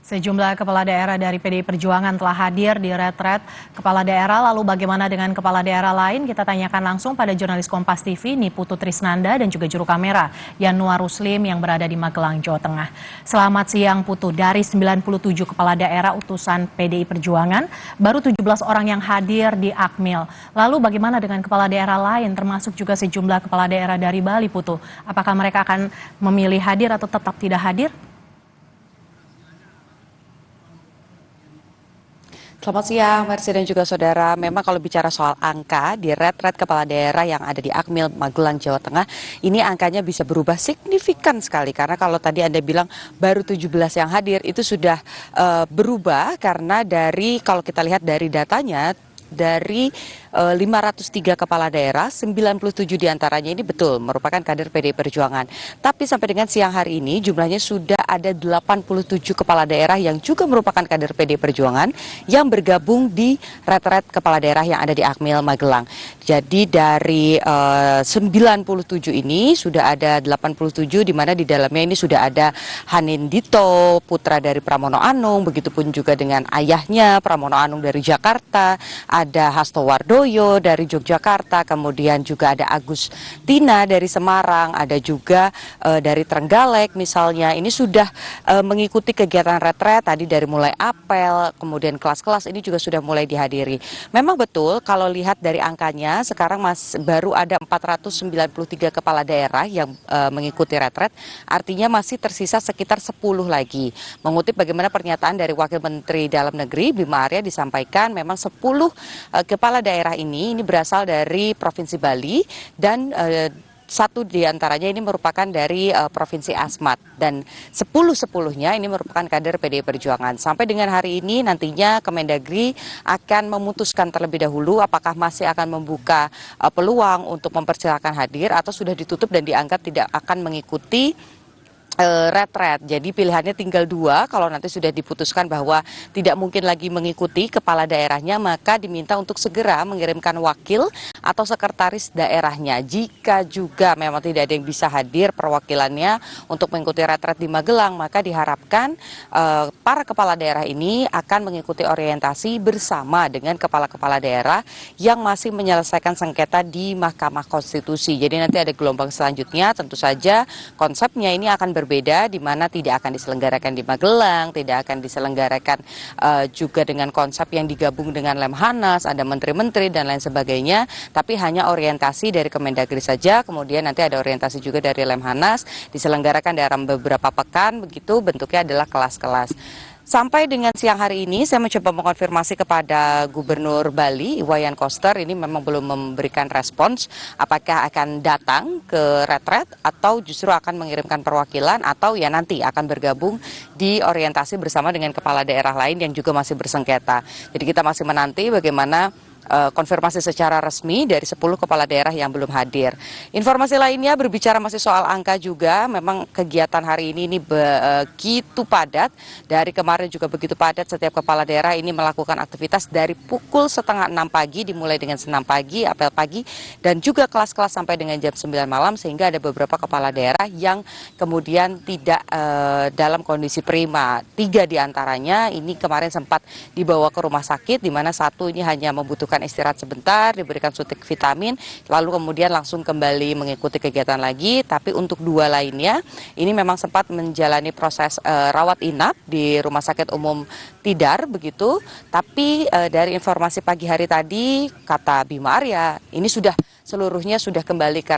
Sejumlah kepala daerah dari PDI Perjuangan telah hadir di retret kepala daerah. Lalu bagaimana dengan kepala daerah lain? Kita tanyakan langsung pada jurnalis Kompas TV, Niputu Trisnanda, dan juga juru kamera Yanuar Ruslim yang berada di Magelang, Jawa Tengah. Selamat siang Putu, dari 97 kepala daerah utusan PDI Perjuangan, baru 17 orang yang hadir di Akmil. Lalu bagaimana dengan kepala daerah lain, termasuk juga sejumlah kepala daerah dari Bali, Putu? Apakah mereka akan memilih hadir atau tetap tidak hadir? Selamat siang, Mercy dan juga saudara. Memang kalau bicara soal angka di retret kepala daerah yang ada di Akmil, Magelang, Jawa Tengah, ini angkanya bisa berubah signifikan sekali. Karena kalau tadi Anda bilang baru 17 yang hadir, itu sudah berubah karena kalau kita lihat dari datanya, dari 503 kepala daerah, 97 diantaranya ini betul merupakan kader PDI Perjuangan. Tapi sampai dengan siang hari ini jumlahnya sudah ada 87 kepala daerah yang juga merupakan kader PDI Perjuangan yang bergabung di retret kepala daerah yang ada di Akmil, Magelang. Jadi dari 97 ini sudah ada 87 di mana di dalamnya ini sudah ada Hanin Dito, putra dari Pramono Anung, begitupun juga dengan ayahnya Pramono Anung dari Jakarta, ada Hasto Wardoyo dari Yogyakarta, kemudian juga ada Agus Tina dari Semarang, ada juga dari Trenggalek misalnya. Ini sudah mengikuti kegiatan retret tadi dari mulai apel, kemudian kelas-kelas ini juga sudah mulai dihadiri. Memang betul kalau lihat dari angkanya sekarang baru ada 493 kepala daerah yang mengikuti retret, artinya masih tersisa sekitar 10 lagi. Mengutip bagaimana pernyataan dari Wakil Menteri Dalam Negeri Bima Arya disampaikan memang 10 kepala daerah ini berasal dari Provinsi Bali dan satu diantaranya ini merupakan dari Provinsi Asmat dan 10-10-nya ini merupakan kader PDI Perjuangan. Sampai dengan hari ini nantinya Kemendagri akan memutuskan terlebih dahulu apakah masih akan membuka peluang untuk mempersilahkan hadir atau sudah ditutup dan dianggap tidak akan mengikuti retret. Jadi pilihannya tinggal 2. Kalau nanti sudah diputuskan bahwa tidak mungkin lagi mengikuti kepala daerahnya, maka diminta untuk segera mengirimkan wakil atau sekretaris daerahnya. Jika juga memang tidak ada yang bisa hadir perwakilannya untuk mengikuti retret di Magelang, maka diharapkan para kepala daerah ini akan mengikuti orientasi bersama dengan kepala-kepala daerah yang masih menyelesaikan sengketa di Mahkamah Konstitusi. Jadi nanti ada gelombang selanjutnya, tentu saja konsepnya ini akan berbeda, di mana tidak akan diselenggarakan di Magelang, tidak akan diselenggarakan juga dengan konsep yang digabung dengan Lemhanas, ada menteri-menteri dan lain sebagainya, tapi hanya orientasi dari Kemendagri saja, kemudian nanti ada orientasi juga dari Lemhanas, diselenggarakan dalam beberapa pekan, begitu bentuknya adalah kelas-kelas. Sampai dengan siang hari ini saya mencoba mengonfirmasi kepada Gubernur Bali, Iwayan Koster, ini memang belum memberikan respons apakah akan datang ke retret atau justru akan mengirimkan perwakilan atau ya nanti akan bergabung di orientasi bersama dengan kepala daerah lain yang juga masih bersengketa. Jadi kita masih menanti bagaimana konfirmasi secara resmi dari 10 kepala daerah yang belum hadir. Informasi lainnya berbicara masih soal angka juga, memang kegiatan hari ini begitu padat. Dari kemarin juga begitu padat, setiap kepala daerah ini melakukan aktivitas dari pukul 5:30 pagi, dimulai dengan senam pagi, apel pagi, dan juga kelas-kelas sampai dengan jam 9 malam, sehingga ada beberapa kepala daerah yang kemudian tidak dalam kondisi prima. 3 diantaranya ini kemarin sempat dibawa ke rumah sakit, di mana satu ini hanya membutuhkan istirahat sebentar, diberikan suntik vitamin, lalu kemudian langsung kembali mengikuti kegiatan lagi. Tapi untuk 2 lainnya, ini memang sempat menjalani proses rawat inap di Rumah Sakit Umum Tidar, begitu. Tapi dari informasi pagi hari tadi, kata Bima Arya, ini seluruhnya sudah kembali ke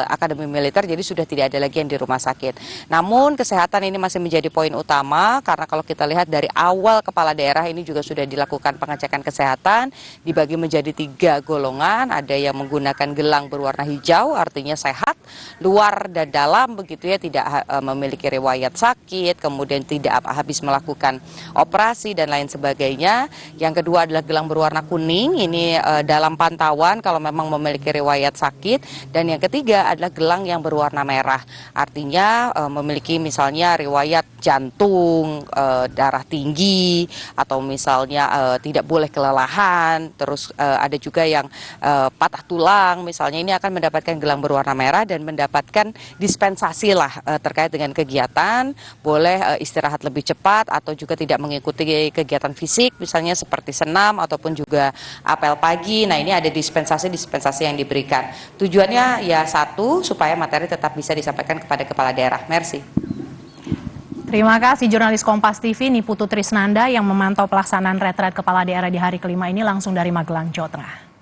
Akademi Militer, jadi sudah tidak ada lagi yang di rumah sakit. Namun kesehatan ini masih menjadi poin utama, karena kalau kita lihat dari awal kepala daerah ini juga sudah dilakukan pengecekan kesehatan, dibagi menjadi 3 golongan, ada yang menggunakan gelang berwarna hijau, artinya sehat, luar dan dalam, begitu ya, tidak memiliki riwayat sakit, kemudian tidak habis melakukan operasi dan lain sebagainya. Yang kedua adalah gelang berwarna kuning, ini dalam pantauan kalau memang memiliki riwayat sakit. Dan yang ketiga adalah gelang yang berwarna merah. Artinya memiliki misalnya riwayat jantung, darah tinggi, atau misalnya tidak boleh kelelahan. Terus ada juga yang patah tulang misalnya, ini akan mendapatkan gelang berwarna merah dan mendapatkan dispensasi lah terkait dengan kegiatan, boleh istirahat lebih cepat atau juga tidak mengikuti kegiatan fisik misalnya seperti senam ataupun juga apel pagi. Nah, ini ada dispensasi yang diberikan. Tujuannya ya satu, supaya materi tetap bisa disampaikan kepada kepala daerah. Mercy. Terima kasih jurnalis Kompas TV Niputu Trisnanda yang memantau pelaksanaan retret kepala daerah di hari kelima ini langsung dari Magelang, Jawa Tengah.